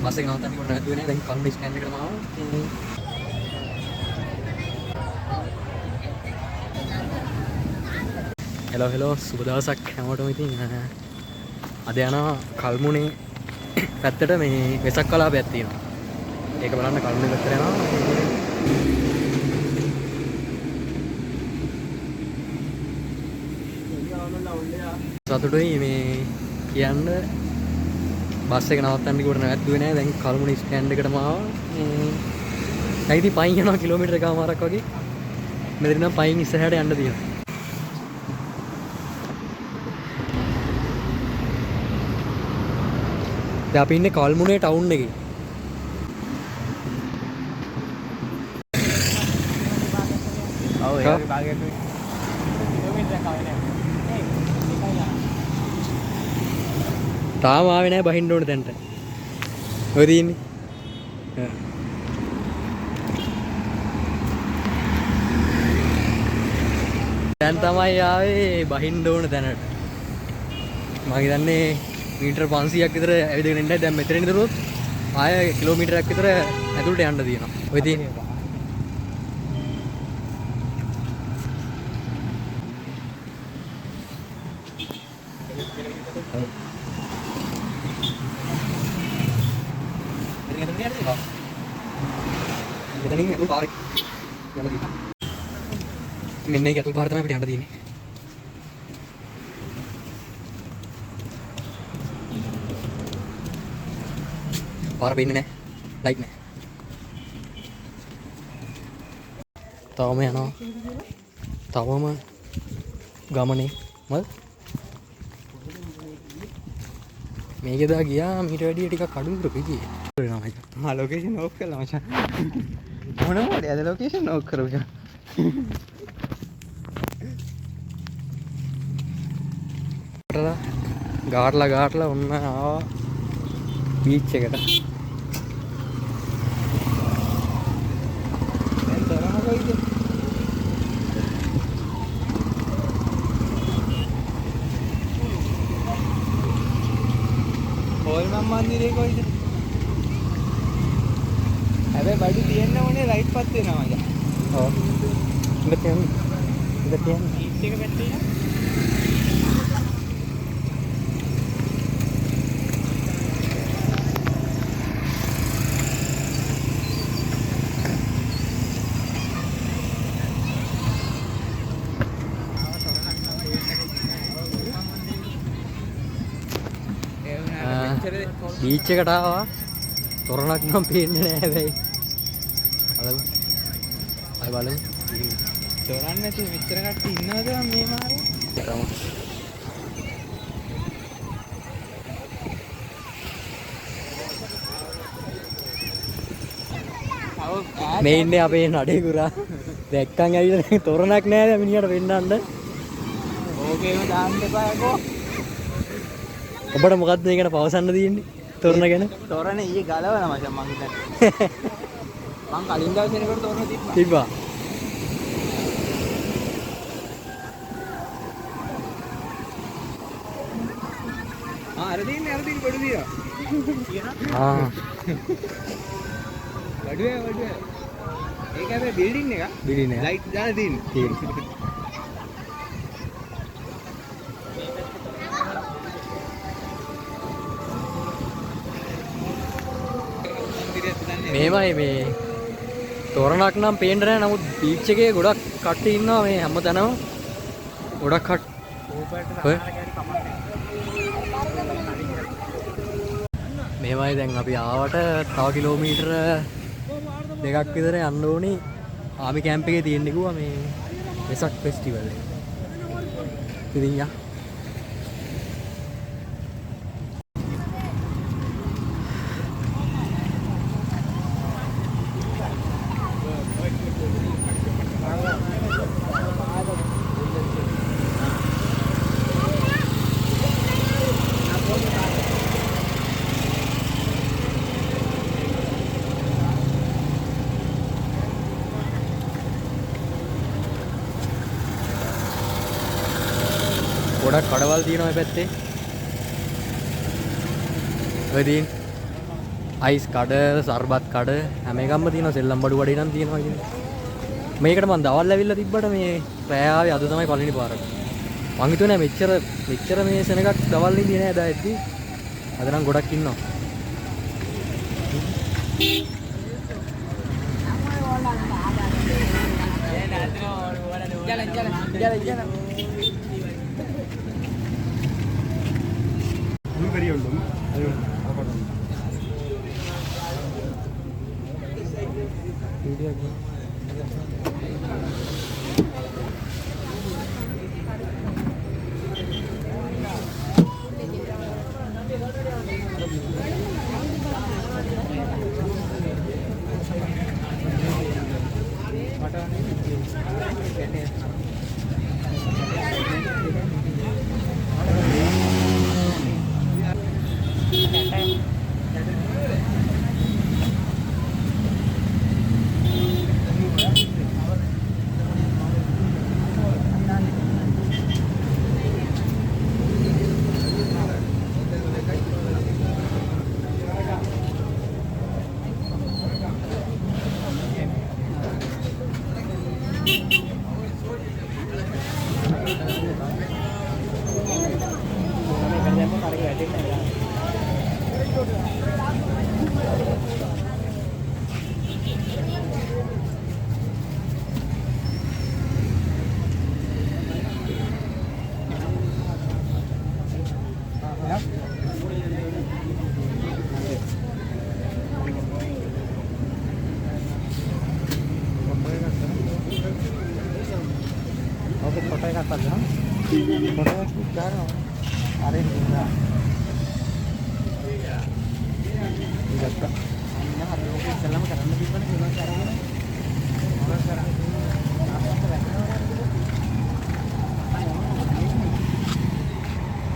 Bus එක නවත්තන්න කිව්වට නැතුව නේ දැන් කල්මුණ ස්ටෑන්ඩ් එකටම ආවා. හෙලෝ සුබ දවසක් හැමෝටම. ඉතින් අද යනවා කල්මුණේ පැත්තට මේ වෙසක් කලාපයක් තියෙනවා. ඒක බලන්න කල්මුණේ පැත්තට යනවා. සතුටුයි මේ කියන්න බස් එක නවත්තන්න කිව්වට නැවැත්තුවේ නෑ. දැන් කල්මුණ ස්ටෑන්ඩ් එකටම ආවා. දැන් ඉතින් පයින් යනවා කිලෝමීටර් එකමාරක් වගේ. මෙතන නම් පයින් ඉස්සරහට යන්න තියෙනවා. දැන් අපි ඉන්නේ කල්මුණේ ටවුන් එකේ. ඔව් ඒක භාගයක් කිලෝමීටරයක් ආවේ නෑ. තාම ආවේ නෑ බහින්න ඕන තැනට. ඔය තියෙන්නේ. දැන් තමයි ආවේ බහින්න ඕන තැනට. මම හිතන්නේ මීටර 500ක් විතර ඇවිදගෙන ඉන්නයි. දැන් මෙතන ඉඳලා ආය කිලෝමීටරයක් විතර ඇතුළට යන්න තියෙනවා. ඔය තියෙන්නේ. මෙතනින් අතුල් පාරේ යන්න තියෙනවා. මෙන්න ඒක අතුල් පාර තමයි අපිට යන්න තියෙන්නේ. පාර පේන්නේ නැහැ. ලයිට් නැහැ. තවම යනවා. තවම ගමනේ මල් මේකෙදා ගියා මීට වැඩිය ටිකක් අඩු දුරක ගියේ. මා ලොකේෂන් ඕෆ් කළා මචං. මොන මොඩේ අද ලොකේෂන් ඕෆ් කරපුවා. ගාටලා ඔන්න ආවා බීච් එකට. දැන් තරම කොයිද? හොල්මන් මන්දිරේ කොයිද? හැබැයි බඩු තියෙන්න ඕනේ ලයිට් පත් වෙනවා මචං. ඔව්. ඉන්න තියන්නේ. බීච් එක පැත්තේ නේ. බීච් එකට ආවා. තොරණක් නම් පේන්නේ නැහැ හැබැයි. බලමු. අය බලමු. තොරණ නැති මෙච්චර කට්ටිය ඉන්නවද මේ මාරේ? මේ ඉන්නේ අපේ නඩේ ගුරා. දැක්කන් ඇවිල්ලා දැන් තොරණක් නැහැ මිනිහට වෙන්නන්න. ඕකේම දාන්න එපා යකෝ. ඔබට මොකක්ද මේ ගැන පවසන්න තියෙන්නේ? තොරණ ගැන? තොරණ ඊයේ ගලවලා මචං මං හිතන්නේ. මං කලින් දවසේ එනකොට තොරණ තිබ්බා. අර දින්නේ බඩු දියා. කියනවා. බඩුවේ. ඒක හැබැයි බිල්ඩින් එක. බිල්ඩින් එක. ලයිට් දාලා තියෙන්නේ. මේමයි මේ තොරණක් නම් පේන්න නැහැ. නමුත් බීච් එකේ ගොඩක් කට්ටිය ඉන්නවා මේ හැමතැනම. ගොඩක් මේමයි දැන් අපි ආවට තව කිලෝමීටර 2ක් විතර යන්න ඕනි. ආමි කැම්ප් එකේ තියෙන්නේ කිව්වා මේ වෙසක් ෆෙස්ටිවල් එක. ඉතින් යා ගොඩක් කඩවල් තියෙනවා මේ පැත්තේ. ඔය තියෙන්නේ. අයිස් කඩ සර්බත් කඩ හැම එකක්ම තියෙනවා සෙල්ලම් බඩු වඩේ නම් තියෙනවා ඉතින් මේකට මම දවල් ඇවිල්ලා තිබ්බට මේ රෑ ආවේ අද තමයි පළවෙනි පාරට මං හිතුවේ මෙච්චර මේ සෙනගක් දවල් ඉඳී නෑ එදා එද්දි අද නම් ගොඩක් ඉන්නවා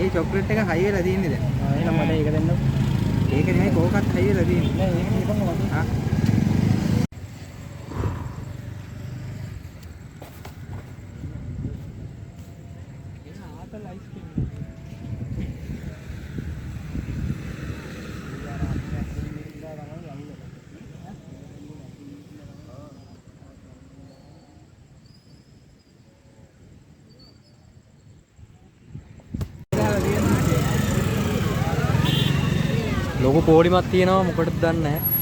ඒ චොක්ලට් එක හයි වෙලා තියෙන්නේ දැන්. එහෙනම් මට ඒක දෙන්න. ඒක නෙමෙයි කෝකත් හයි වෙලා තියෙන්නේ. නෑ ඒක නිකන් වගේ. හා. ලොකු පොඩිමක් තියෙනවා මොකටද දන්නේ නැහැ.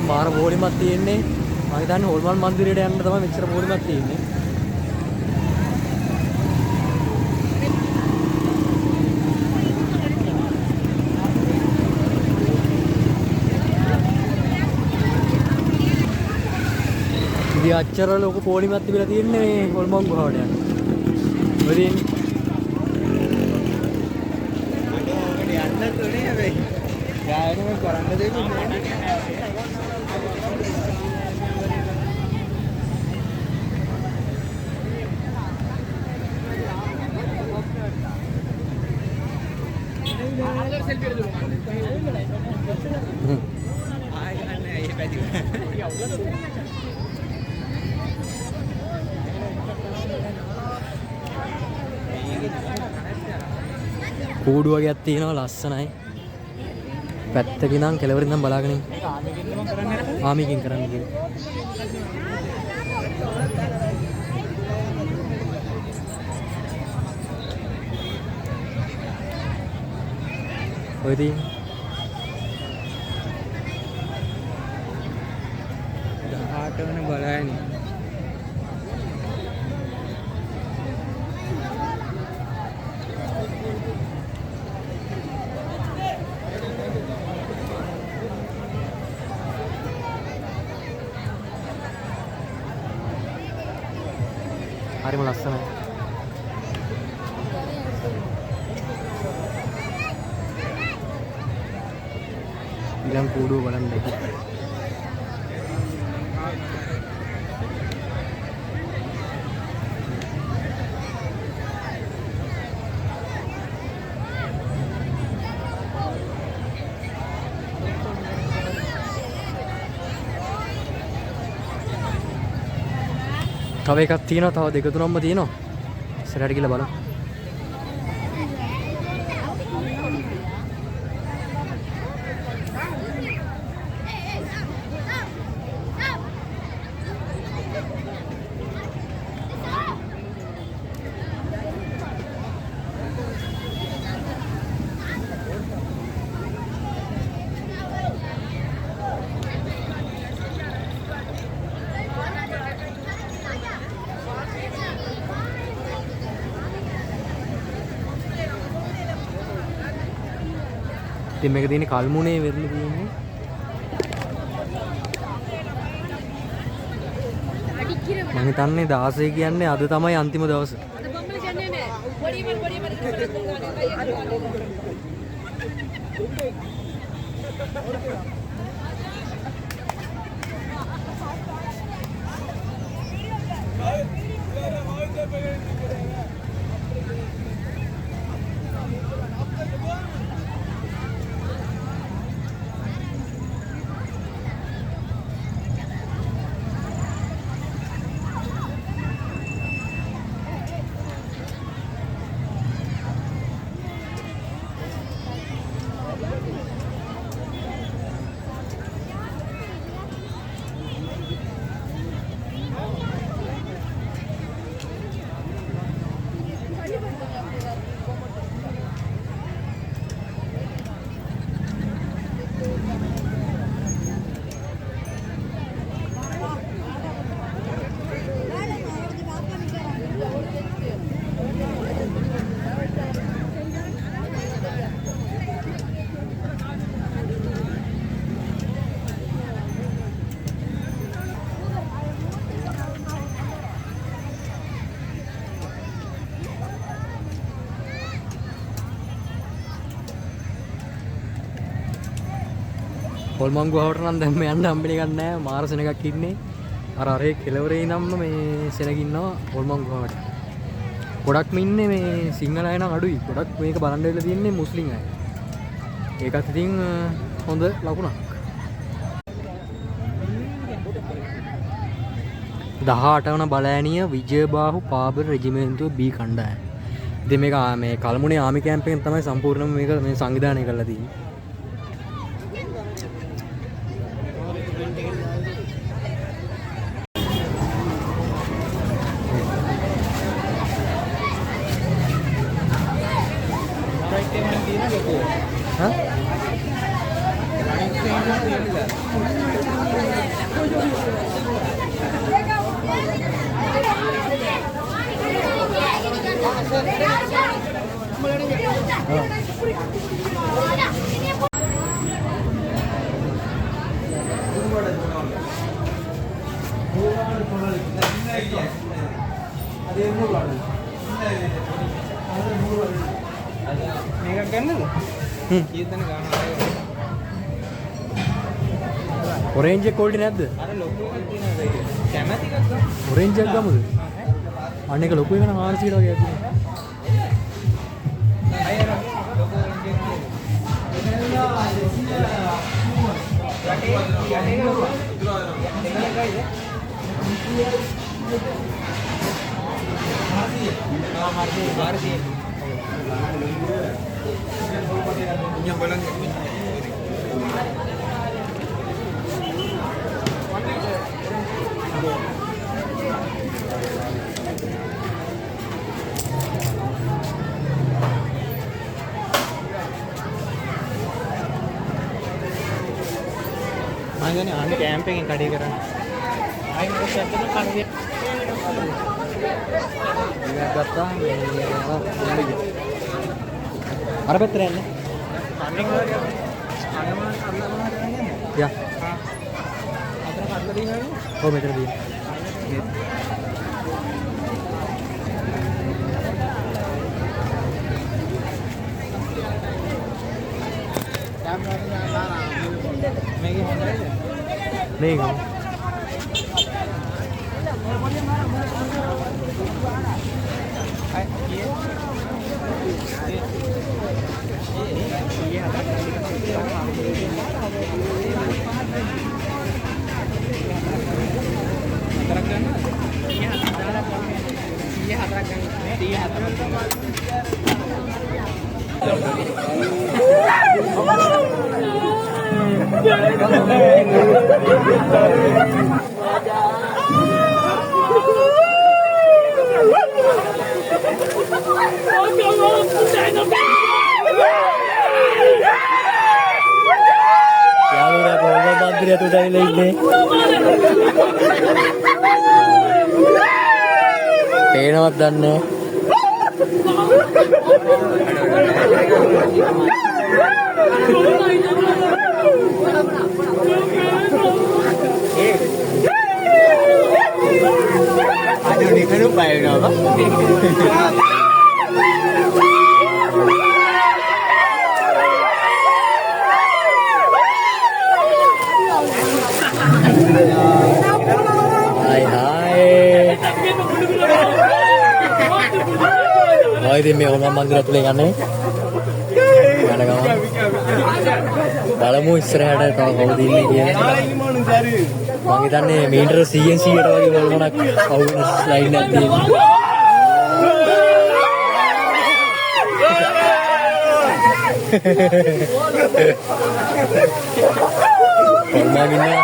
මාර පොලිමක් තියෙන්නේ මම හිතන්නේ හොල්මන් මන්දිරයට යන්න තමයි මෙච්චර පොලිමක් තියෙන්නේ ඉතින් අච්චර ලොකු පොලිමක් තිබිලා තියෙන්නේ මේ හොල්මන් ගුහාවට යන්න ඉතින් යන්න තුනේ හැබැයි ගායනම කරන්න දෙයක් නෑ කූඩු වගේක් තියෙනවා ලස්සනයි. පැත්තක ඉඳන් කෙළවරින් ඉඳන් බලාගෙන ඉන්න. ආමිකින් කරන්න කියලා. ඔය තියෙන්නේ. 18 වෙනි බලයනි. හරිම ලස්සනයි. ඊළඟ කූඩුව බලන්න දෙකක්. තව එකක් තියෙනවා, තව දෙක තුනක්ම තියෙනවා. ඉස්සරහට ගිහලා බලමු. ඉතින් මේක තියෙන්නේ කල්මුනේ වෙරළ තියෙන්නේ. මම හිතන්නේ 16 කියන්නේ අද තමයි අන්තිම දවස. හොල්මන් ගුහාවට නම් දැන් මේ යන්න හම්බෙන්නේ ගන්න නැහැ. මාර සෙනගක් ඉන්නේ. අරේ කෙලවරේ ඉඳන්ම මේ සෙනග ඉන්නවා හොල්මන් ගුහාවට. ගොඩක්ම ඉන්නේ මේ සිංහල අය නම් අඩුයි. ගොඩක් මේක බලන්න වෙලා තියෙන්නේ මුස්ලිම් අය. ඒකත් ඉතින් හොඳ ලකුණක්. 18 වන බලෑනිය විජයබාහු පාබර රෙජිමෙන්තුව B කණ්ඩායම. ඉතින් මේක මේ කල්මුනේ ආමි කැම්ප් එකෙන් තමයි සම්පූර්ණයෙන්ම මේක මේ සංවිධානය කරලා තියෙන්නේ. මේක ගන්නද? කීයදන ගන්නවා. ඔරෙන්ජ් එක කොල්ඩි නැද්ද? අර ලොකු එකක් තියෙනවා ඒක. කැමැති එකක් ගන්න. ඔරෙන්ජ් එක ගමුද? අන්න එක ලොකු එක නම් 400 වගේ ඇති. අය අර ලොකු ඔරෙන්ජ් එක ආන්නේ ආන්නේ කැම්ප් එකෙන් කඩේ කරන්නේ. ආයි මොකක්ද කන්නේ? ඉතින් ගත්තා අර පැත්තට යන්නේ. කන්නේ කියලා අන්නම යා. අතන කඩලා දිනවනේ. ඔව් මෙතන දින. මේකේ හොඳයිද? මේක. යාළුවා පොළොව බන්දිරිය තුඩයිලා ඉන්නේ. පේනවත් දන්නේ aduh ini kan lupa ya apa? Hai hai. Oh ini මේ ඕනම මන්දිරය තුල යන්නේ. යන ගමන්. බලමු ඉස්සරහට තව කවුද ඉන්නේ කියලා. මම හිතන්නේ මීටර 100න් 100ට වගේ වලමනක් කවුරුන ස්ලයිඩ් එකක් තියෙනවා. කොල්මන් ඉන්නවා.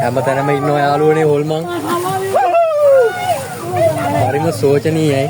හැමතැනම ඉන්නවා යාළුවනේ හොල්මන්. හරිම සෝචනීයයි.